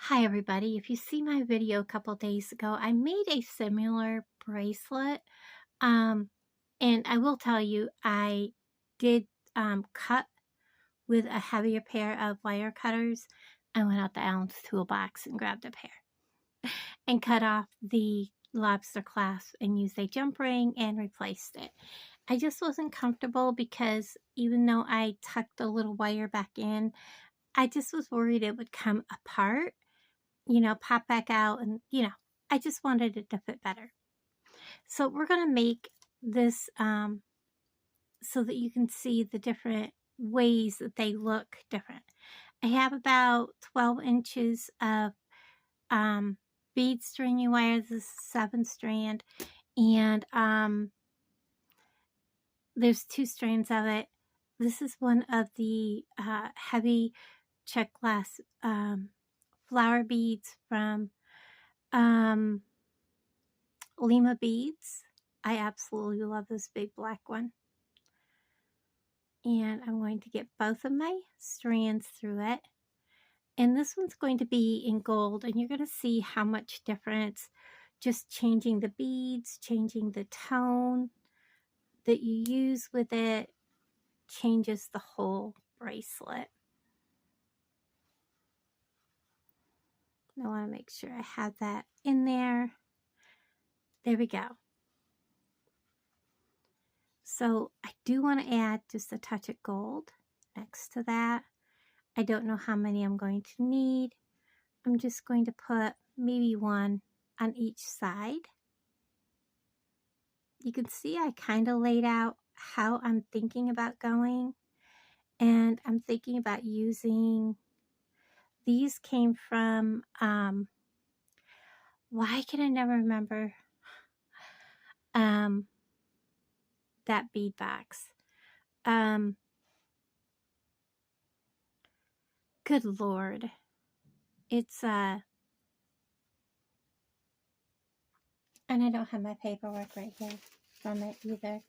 Hi everybody, if you see my video a couple days ago, I made a similar bracelet. Um, and I will tell you, I did cut with a heavier pair of wire cutters. I went out the Allen's toolbox and grabbed a pair and cut off the lobster clasp and used a jump ring and replaced it. I just wasn't comfortable because even though I tucked the little wire back in, I just was worried it would come apart, pop back out, and I just wanted it to fit better. So we're going to make this so that you can see the different ways that they look different. I have about 12 inches of bead stringy wire. This is 7-strand, and there's 2 strands of it. This is one of the heavy check glass flower beads from Lima beads. I absolutely love this big black one. And I'm going to get both of my strands through it. And this one's going to be in gold, and you're going to see how much difference just changing the beads, changing the tone that you use with it changes the whole bracelet. I want to make sure I have that in there. There we go. So I do want to add just a touch of gold next to that. I don't know how many I'm going to need. I'm just going to put maybe one on each side. You can see I kind of laid out how I'm thinking about going. And I'm thinking about using, these came from, why can I never remember that bead box? Good Lord. It's, and I don't have my paperwork right here from it either.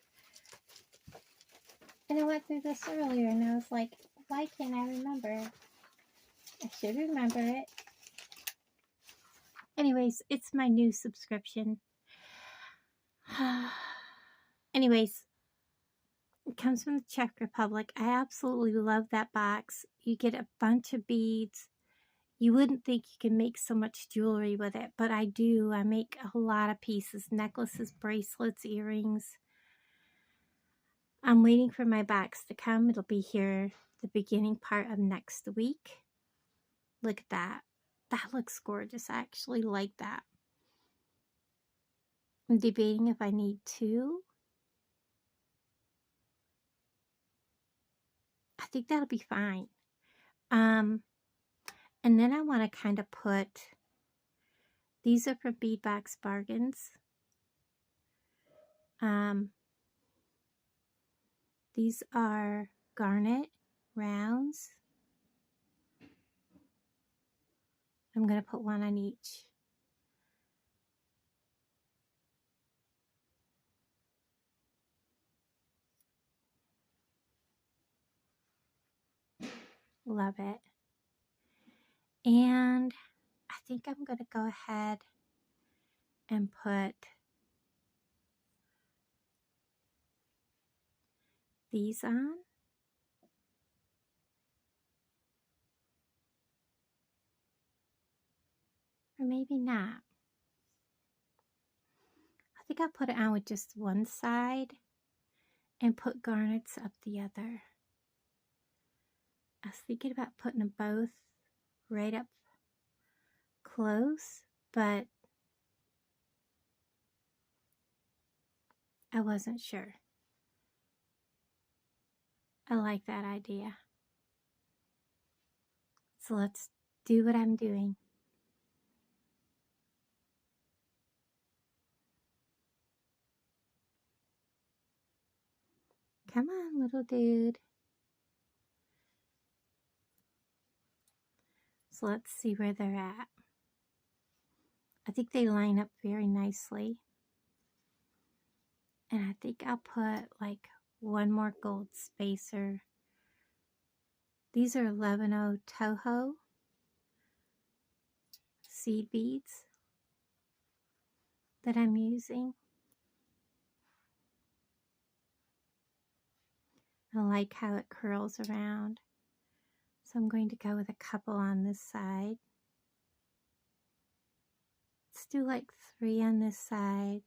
And I went through this earlier and I was like, why can't I remember? I should remember it. Anyways, it's my new subscription. Anyways, it comes from the Czech Republic. I absolutely love that box. You get a bunch of beads. You wouldn't think you can make so much jewelry with it, but I do. I make a lot of pieces, necklaces, bracelets, earrings. I'm waiting for my box to come. It'll be here the beginning part of next week. Look at that. That looks gorgeous. I actually like that. I'm debating if I need 2. I think that'll be fine. And then I want to kind of put, these are from Beadbox Bargains. These are garnet rounds. I'm going to put one on each. Love it. And I think I'm going to go ahead and put these on. Or maybe not. I think I'll put it on with just one side and put garnets up the other. I was thinking about putting them both right up close, but I wasn't sure. I like that idea. So let's do what I'm doing. Come on, little dude. So let's see where they're at. I think they line up very nicely. And I think I'll put like one more gold spacer. These are 11.0 Toho. seed beads that I'm using. I like how it curls around. So I'm going to go with a couple on this side. Let's do like 3 on this side.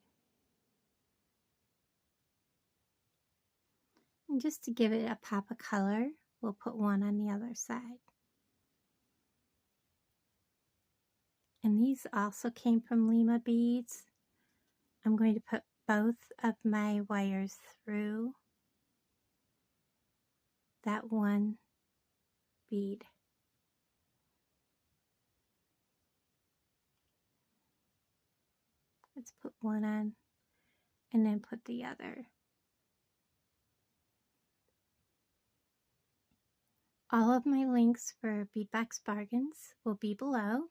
And just to give it a pop of color, we'll put 1 on the other side. And these also came from Lima beads. I'm going to put both of my wires through that one bead. Let's put 1 on and then put the other. All of my links for Beadbox Bargains will be below.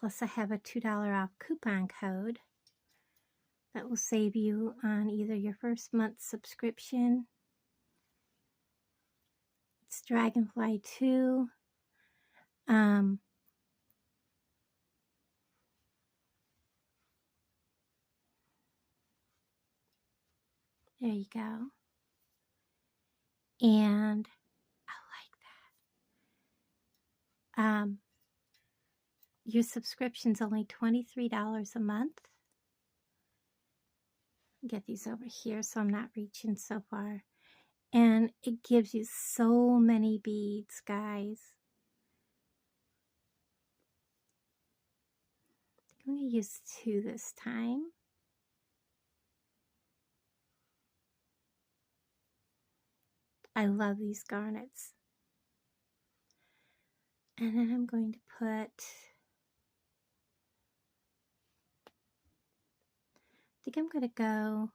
Plus I have a $2 off coupon code that will save you on either your first month's subscription. It's Dragonfly 2. There you go. And I like that. Your subscription's only $23 a month. Get these over here so I'm not reaching so far. And it gives you so many beads, guys. I'm going to use 2 this time. I love these garnets. And then I'm going to put, I think I'm going to go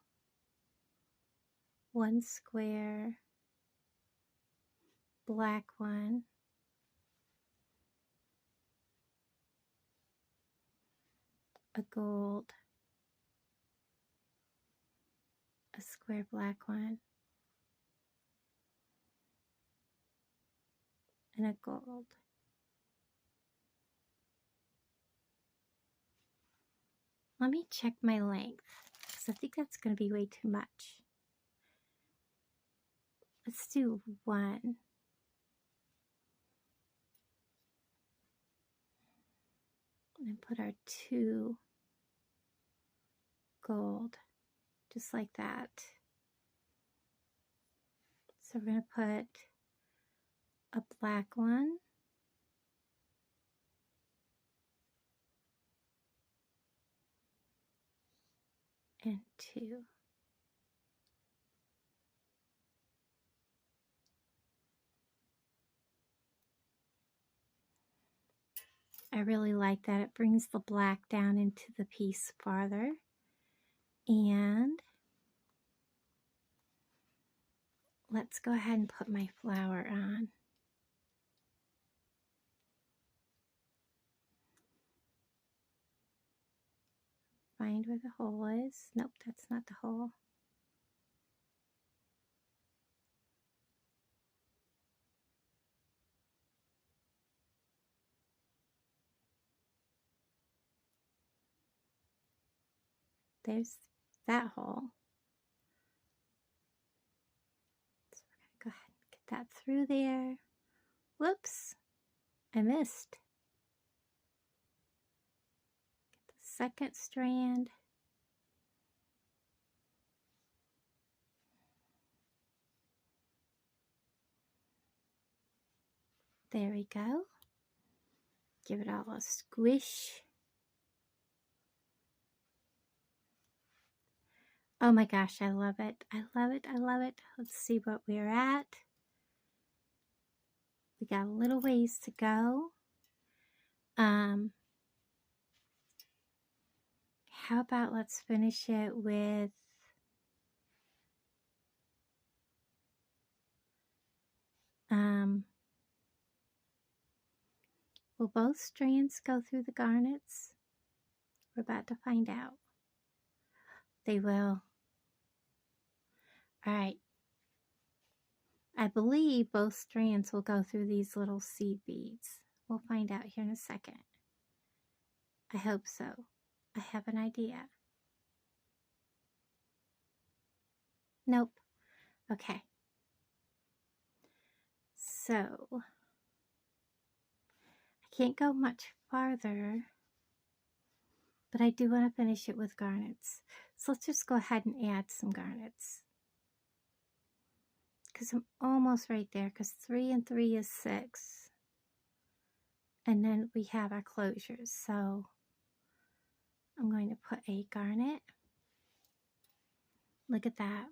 1 square, black one, a gold, a square black one, and a gold. Let me check my length, because I think that's going to be way too much. Let's do 1. And put our 2 gold, just like that. So we're going to put a black one, and 2. I really like that. It brings the black down into the piece farther. And let's go ahead and put my flower on. Find where the hole is. Nope, that's not the hole. There's that hole. So we're going to go ahead and get that through there. Whoops, I missed. Get the second strand. There we go. Give it all a squish. Oh my gosh, I love it. I love it. I love it. Let's see what we're at. We got a little ways to go. How about let's finish it with will both strands go through the garnets? We're about to find out. They will. All right. I believe both strands will go through these little seed beads. We'll find out here in a second. I hope so. I have an idea. Nope. Okay. So, I can't go much farther, but I do want to finish it with garnets. So let's just go ahead and add some garnets. Because I'm almost right there, because 3 and 3 is 6. And then we have our closures. So I'm going to put a garnet. Look at that.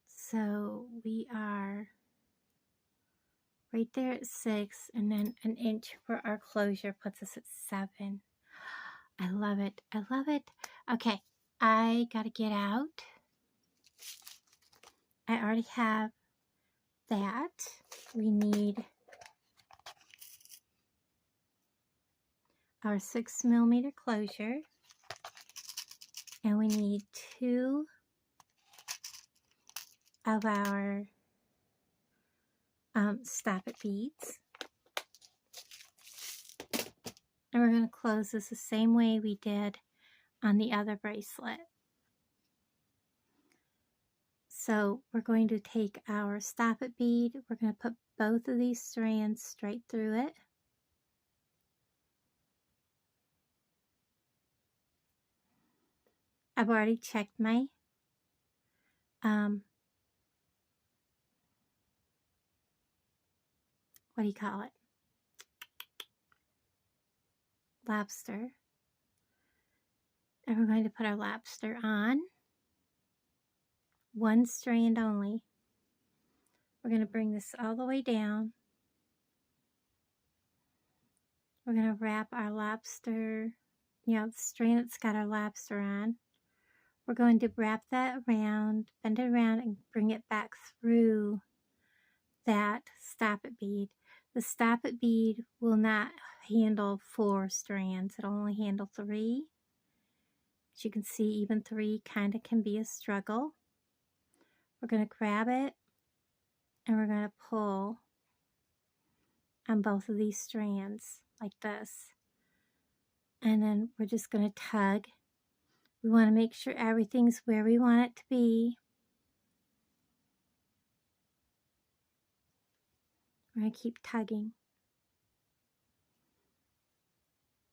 So we are right there at 6, and then an inch for our closure puts us at 7. I love it. I love it. Okay, I gotta get out. I already have that. We need our 6mm closure, and we need 2 of our stop it beads. And we're going to close this the same way we did on the other bracelet. So we're going to take our stop it bead, we're going to put both of these strands straight through it. I've already checked my what do you call it? Lobster. And we're going to put our lobster on. One strand only. We're going to bring this all the way down. We're going to wrap our lobster, the strand that's got our lobster on. We're going to wrap that around, bend it around, and bring it back through that stop it bead. The stop it bead will not handle 4 strands. It'll only handle 3. As you can see, even 3 kind of can be a struggle. We're going to grab it and we're going to pull on both of these strands like this. And then we're just going to tug. We want to make sure everything's where we want it to be. We're going to keep tugging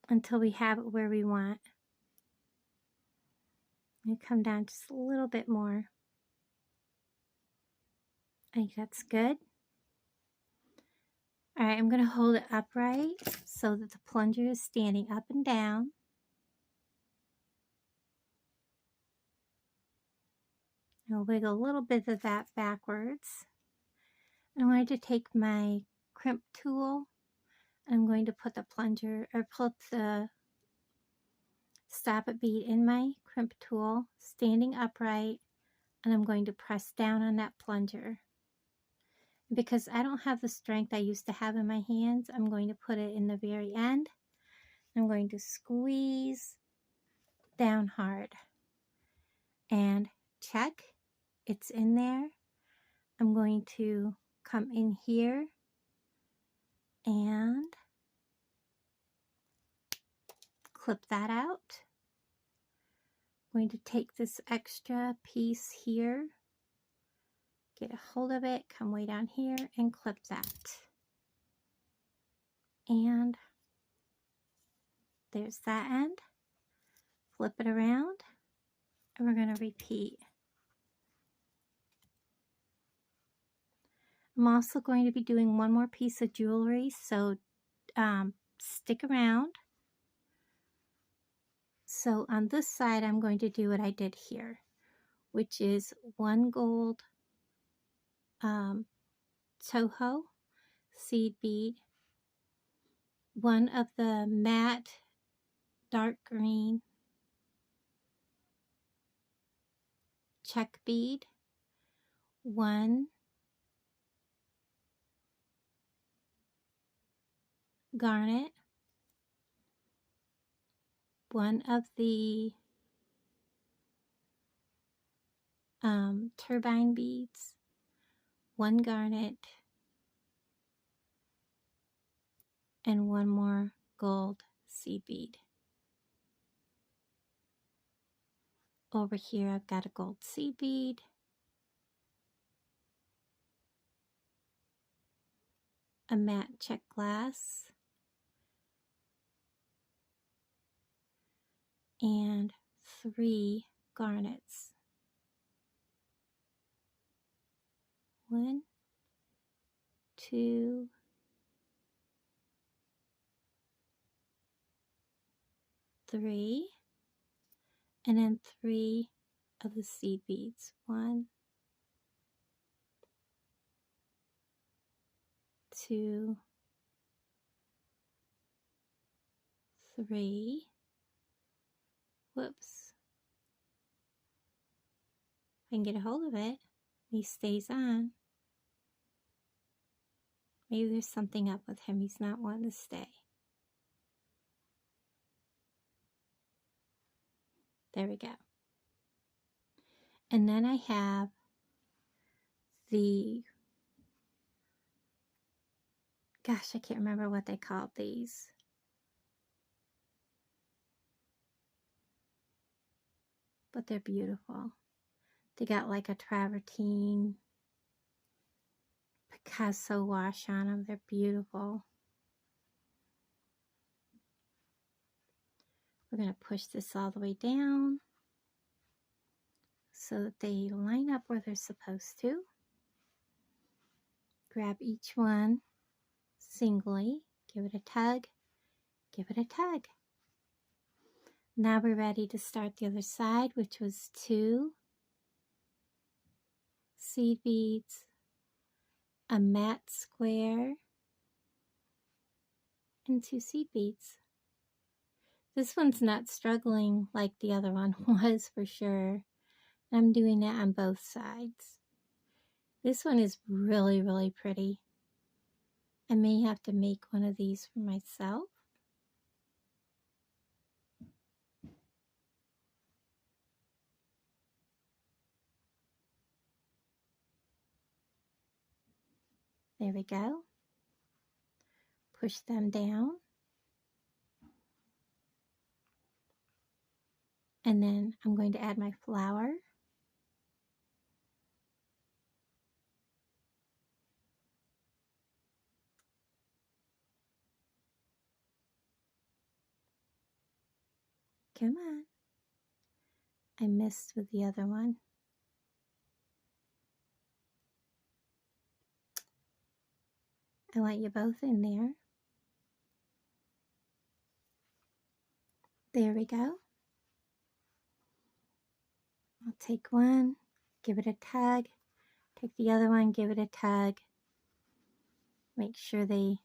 until we have it where we want. I'm going to come down just a little bit more. I think that's good. All right, I'm going to hold it upright so that the plunger is standing up and down. I'll wiggle a little bit of that backwards. I'm going to take my crimp tool. I'm going to put the plunger, or put the stop it bead in my crimp tool, standing upright, and I'm going to press down on that plunger. Because I don't have the strength I used to have in my hands, I'm going to put it in the very end. I'm going to squeeze down hard and check, it's in there. I'm going to come in here and clip that out. I'm going to take this extra piece here, get a hold of it, come way down here and clip that. And there's that end. Flip it around and we're going to repeat. I'm also going to be doing one more piece of jewelry, so stick around. So on this side, I'm going to do what I did here, which is 1 gold Toho seed bead, 1 of the matte dark green check bead, 1 garnet, 1 of the turbine beads, one garnet and one more gold seed bead. Over here I've got a gold seed bead, a matte check glass, and 3 garnets. 1, 2, 3, and then 3 of the seed beads. 1, 2, 3. Whoops. If I can get a hold of it, he stays on. Maybe there's something up with him. He's not wanting to stay. There we go. And then I have the, gosh, I can't remember what they called these. But they're beautiful. They got like a travertine Picasso wash on them. They're beautiful. We're going to push this all the way down so that they line up where they're supposed to. Grab each one singly, give it a tug, give it a tug. Now we're ready to start the other side, which was 2 seed beads, a matte square, and 2 seed beads. This one's not struggling like the other one was for sure. I'm doing it on both sides. This one is really, really pretty. I may have to make one of these for myself. There we go. Push them down. And then I'm going to add my flower. Come on. I missed with the other one. I want you both in there. There we go. I'll take one, give it a tug, take the other one, give it a tug. Make sure they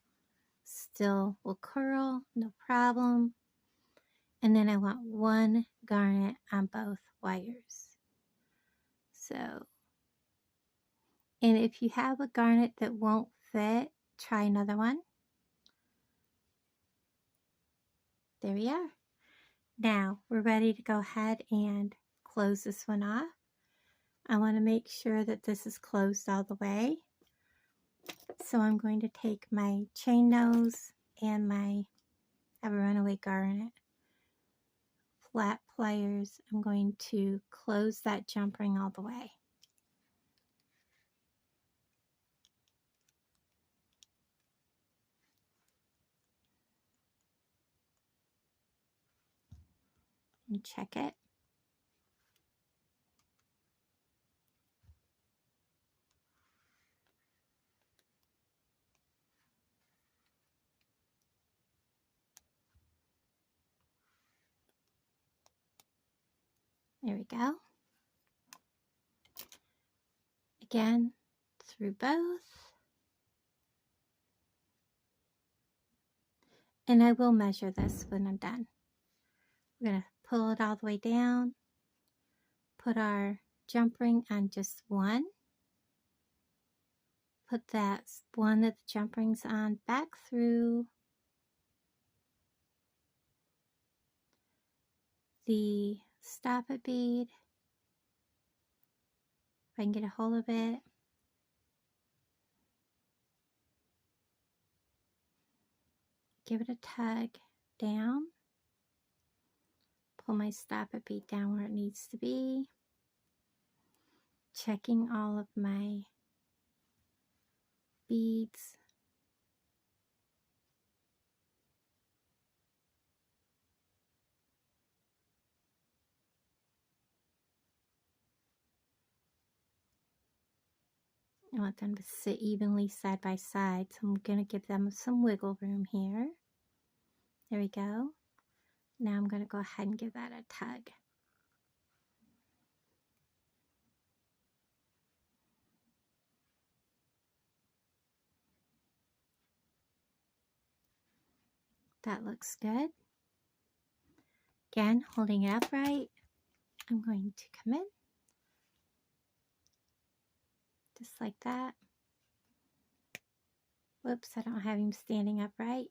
still will curl, no problem. And then I want 1 garnet on both wires. So, and if you have a garnet that won't fit, try another one. There we are. Now we're ready to go ahead and close this one off. I want to make sure that this is closed all the way. So I'm going to take my chain nose and I have a runaway garnet. Flat pliers. I'm going to close that jump ring all the way. And check it. There we go. Again, through both. And I will measure this when I'm done. We're going to pull it all the way down. Put our jump ring on just one. Put that one that the jump ring's on back through the stop it bead. If I can get a hold of it. give it a tug down, pull my stop-it bead down where it needs to be, checking all of my beads. I want them to sit evenly side by side, so I'm going to give them some wiggle room here. There we go. Now I'm going to go ahead and give that a tug. That looks good. Again, holding it upright, I'm going to come in, just like that. Whoops, I don't have him standing upright.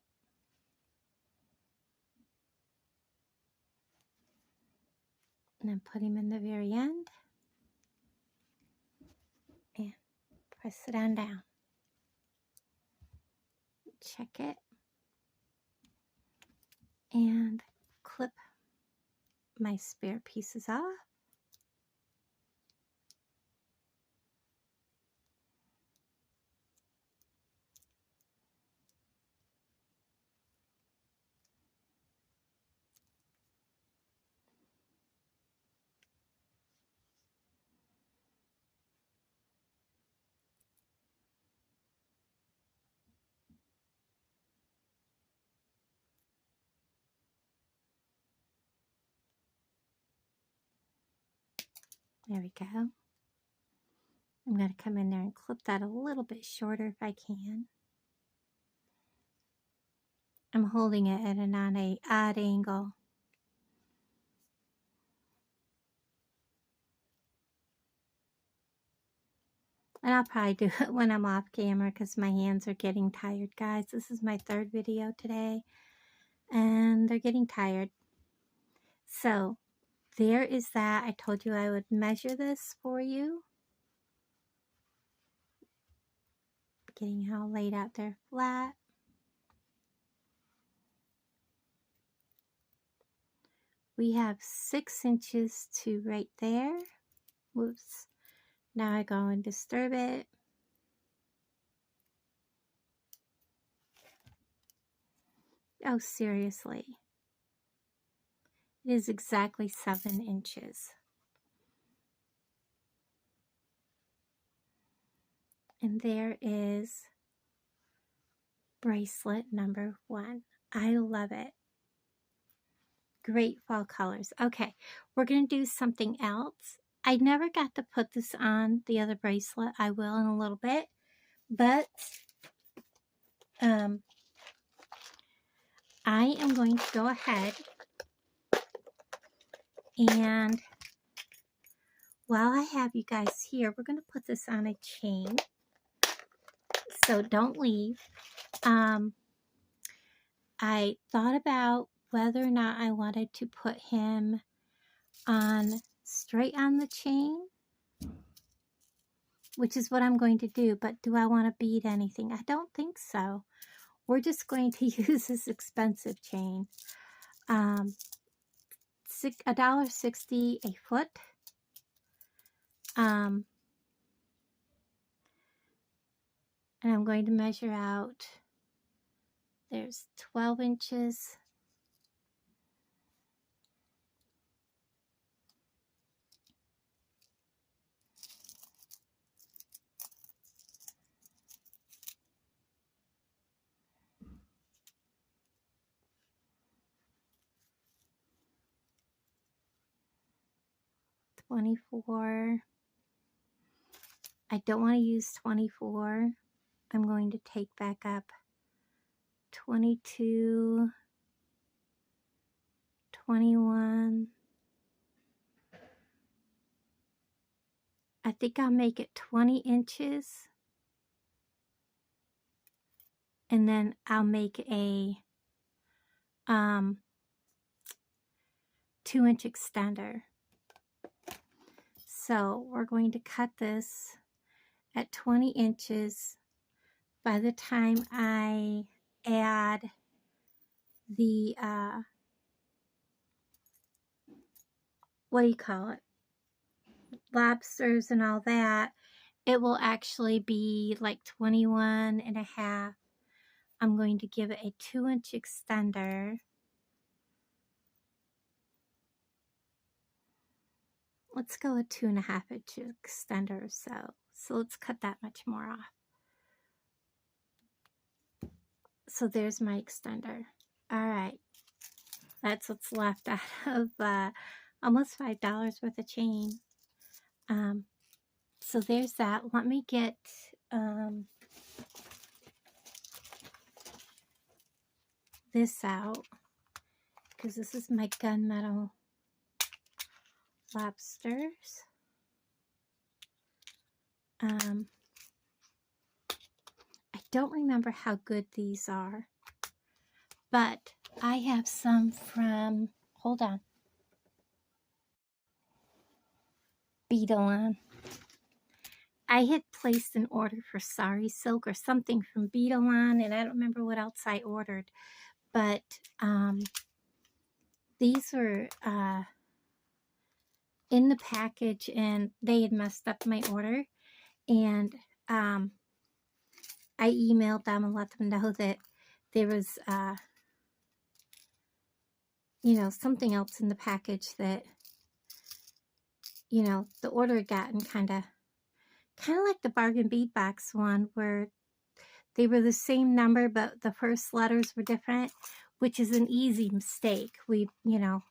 And then put him in the very end. And press it on down. Check it. And clip my spare pieces off. There we go. I'm going to come in there and clip that a little bit shorter if I can. I'm holding it at an odd angle. And I'll probably do it when I'm off camera because my hands are getting tired, guys. This is my third video today, and they're getting tired. So there is that. I told you I would measure this for you. Getting it all laid out there flat. We have 6 inches to right there. Whoops. Now I go and disturb it. Oh, seriously. It is exactly 7 inches. And there is bracelet number 1. I love it. Great fall colors. Okay, we're going to do something else. I never got to put this on the other bracelet. I will in a little bit. But I am going to go ahead and while I have you guys here, we're going to put this on a chain. So don't leave. I thought about whether or not I wanted to put him on straight on the chain, which is what I'm going to do, but do I want to bead anything? I don't think so. We're just going to use this expensive chain. $1.60 a foot. And I'm going to measure out, there's 12 inches. $24. I don't want to use 24. I'm going to take back up 22, 21. I think I'll make it 20 inches. And then I'll make a 2-inch extender. So we're going to cut this at 20 inches. By the time I add the, what do you call it? Lobsters and all that, it will actually be like 21 and a half. I'm going to give it a 2-inch extender. Let's go a 2.5-inch extender or so. So let's cut that much more off. So there's my extender. All right. That's what's left out of almost $5 worth of chain. So there's that. Let me get this out, because this is my gunmetal lobsters. I don't remember how good these are, but I have some from, hold on, Bead. I had placed an order for sari silk or something from Bead, and I don't remember what else I ordered, but these were in the package and they had messed up my order, and I emailed them and let them know that there was you know, something else in the package that, you know, the order had gotten kind of like the bargain bead box one, where they were the same number but the first letters were different, which is an easy mistake. We, you know,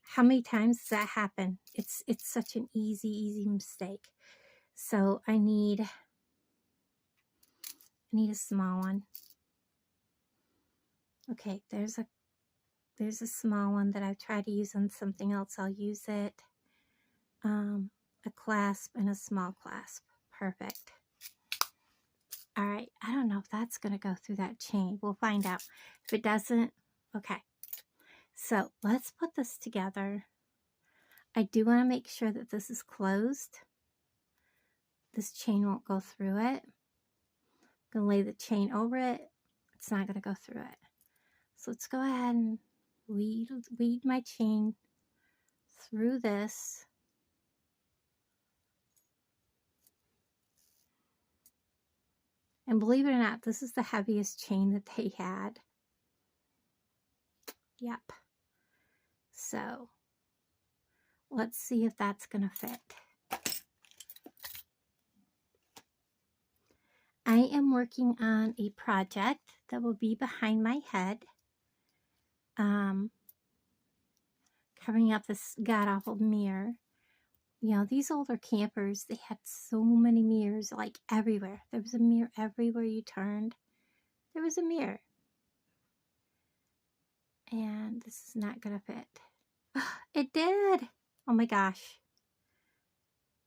how many times does that happen? It's such an easy mistake. So I need a small one. Okay, there's a small one that I've tried to use on something else. I'll use it. A clasp and a small clasp. Perfect. All right, I don't know if that's going to go through that chain. We'll find out. If it doesn't, okay. So let's put this together. I do want to make sure that this is closed. This chain won't go through it. I'm going to lay the chain over it. It's not going to go through it. So let's go ahead and weed my chain through this. And believe it or not, this is the heaviest chain that they had. Yep. So let's see if that's going to fit. I am working on a project that will be behind my head. Covering up this god-awful mirror. You know, these older campers, they had so many mirrors, like everywhere. There was a mirror everywhere you turned. There was a mirror. And this is not going to fit. It did! Oh my gosh.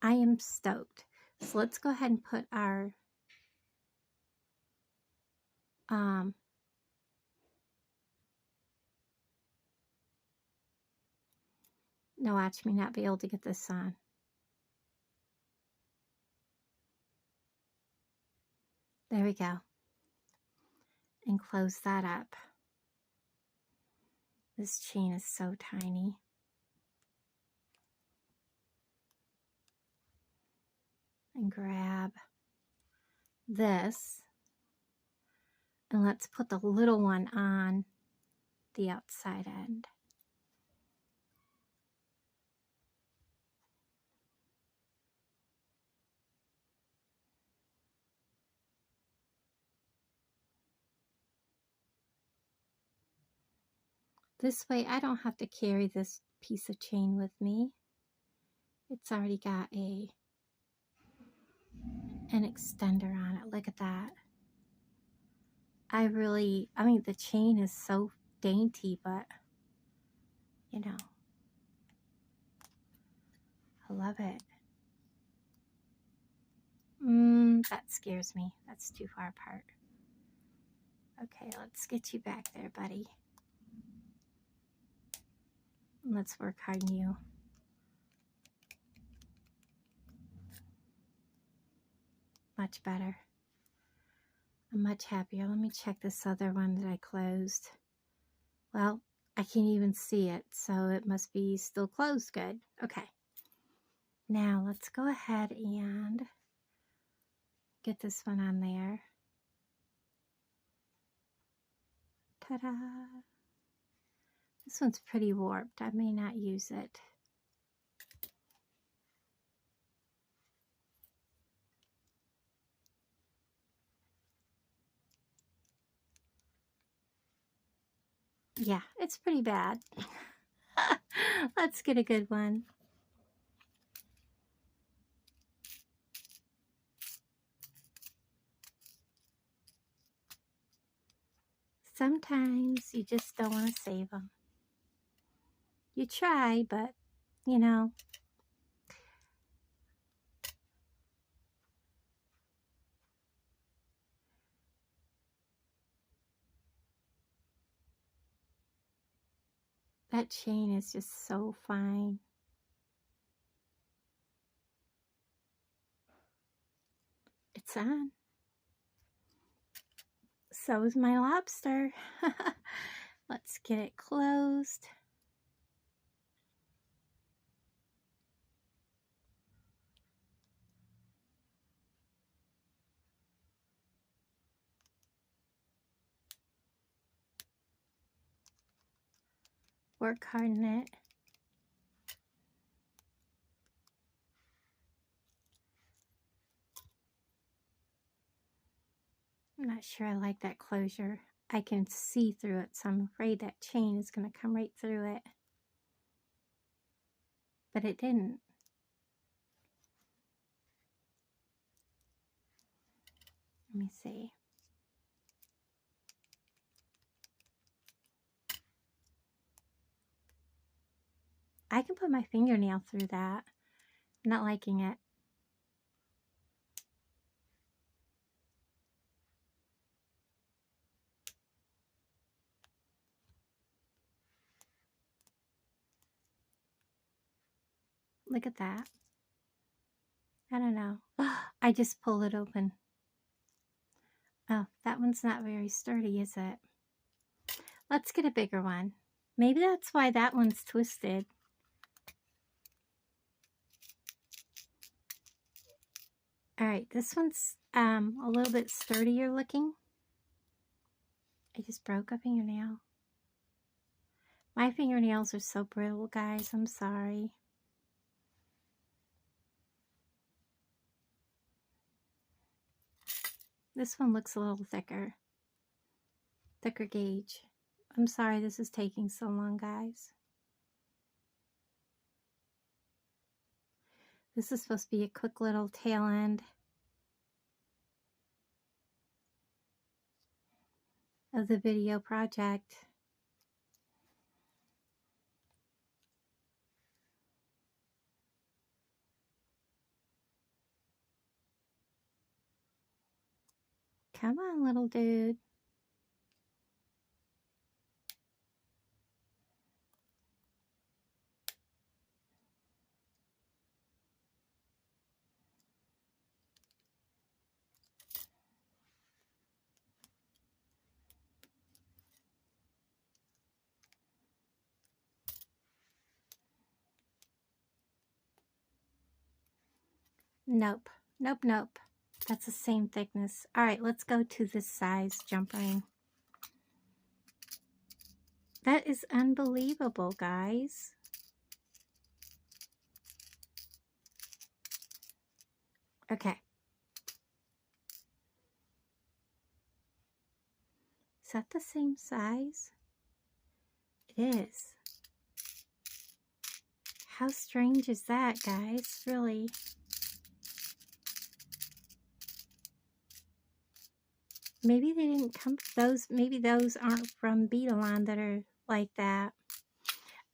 I am stoked. So let's go ahead and put our no, watch me not be able to get this on. There we go. And close that up. This chain is so tiny. And grab this. And let's put the little one on the outside end. This way I don't have to carry this piece of chain with me. It's already got an extender on it. Look at that. I mean, the chain is so dainty, but you know, I love it. That scares me. That's too far apart. Okay, let's get you back there, buddy. Let's work on you. Much better. I'm much happier. Let me check this other one that I closed. Well, I can't even see it, so it must be still closed good. Okay. Now let's go ahead and get this one on there. Ta-da! This one's pretty warped. I may not use it. Yeah, it's pretty bad. Let's get a good one. Sometimes you just don't want to save them. You try, but, you know. That chain is just so fine. It's on. So is my lobster. Let's get it closed. Work hard in it. I'm not sure I like that closure. I can see through it, so I'm afraid that chain is going to come right through it. But it didn't. Let me see. I can put my fingernail through that. I'm not liking it. Look at that. I don't know. I just pulled it open. Oh, that one's not very sturdy, is it? Let's get a bigger one. Maybe that's why that one's twisted. All right, this one's a little bit sturdier looking. I just broke a fingernail. My fingernails are so brittle, guys. I'm sorry. This one looks a little thicker. Thicker gauge. I'm sorry this is taking so long, guys. This is supposed to be a quick little tail end of the video project. Come on, little dude. Nope. Nope, nope. That's the same thickness. All right, let's go to this size jump ring. That is unbelievable, guys. Okay. Is that the same size? It is. How strange is that, guys? Really. Maybe they didn't come those. Maybe those aren't from Bead that are like that.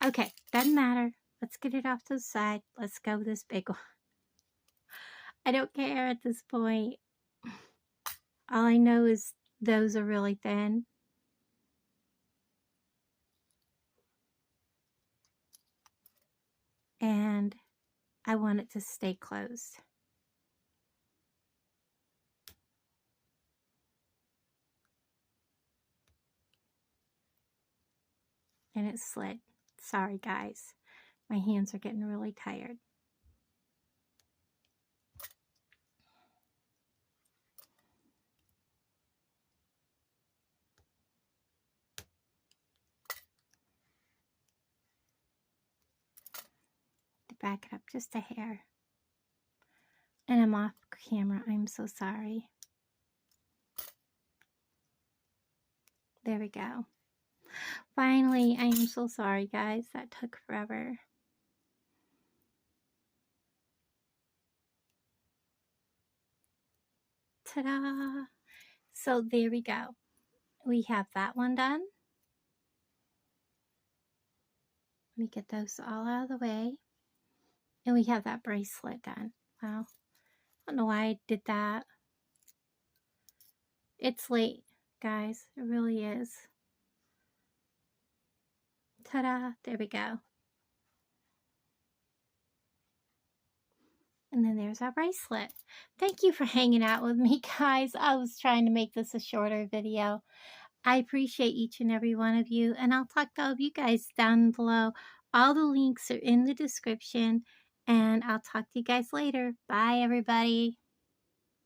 Okay, doesn't matter. Let's get it off to the side. Let's go with this big one. I don't care at this point. All I know is those are really thin. And I want it to stay closed. and it slid. Sorry guys, my hands are getting really tired. To back it up just a hair. And I'm off camera, I'm so sorry. There we go. Finally, I am so sorry guys, that took forever. Ta-da! So there we go. We have that one done. Let me get those all out of the way. And we have that bracelet done. Wow. I don't know why I did that. It's late, guys. It really is. Ta-da! There we go. And then there's our bracelet. Thank you for hanging out with me, guys. I was trying to make this a shorter video. I appreciate each and every one of you, and I'll talk to all of you guys down below. All the links are in the description, and I'll talk to you guys later. Bye, everybody.